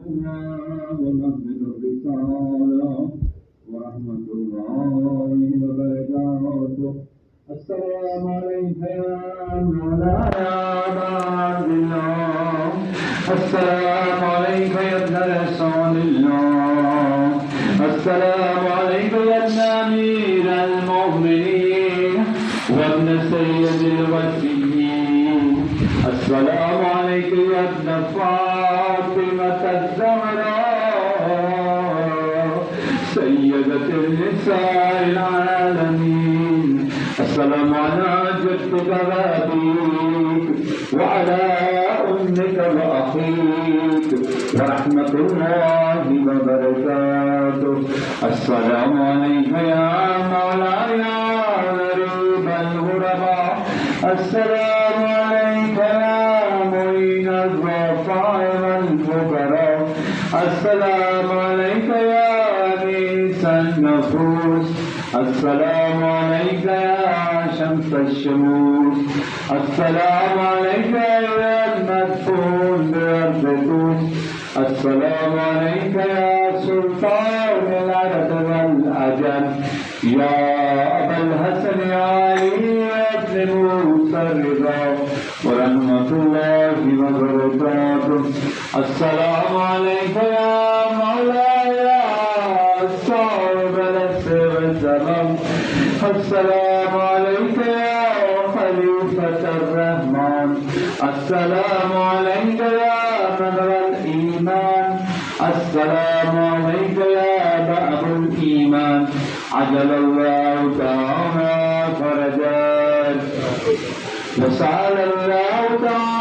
ومحمد الرسالة ورحمة الله وبركاته. السلام عليك يا مولاي أبا عبد الله. السلام عليك يا ابن رسول الله. السلام عليك يا ابن أمير المؤمنين وابن سيد الوفيين. السلام عليك يا ابن فاطمة الزهراء سيدة النساء العالمين. السلام على جدك وأبيك وعلى أمك وأخيك ورحمة الله وبركاته. السلام عليك يا مولاي يا غريب الغرباء. السلام عليك يا معين الضعفاء والفقراء. السلام عليك يا أنيس النفوس. السلام عليك يا شمس الشموس. السلام عليك يا المدفون بالقدوس. السلام عليك يا سلطان العرب والعجم يا أبا الحسن علي بن موسى الرضا ورحمة الله وبركاته. السلام عليك يا مولاي صاحب العصر والزمان. السلام عليك يا خليفة الرحمن. السلام عليك يا مدر الإيمان. السلام عليك يا باب الإيمان. عجل الله تعالى فرجاك وسأل الله تعالى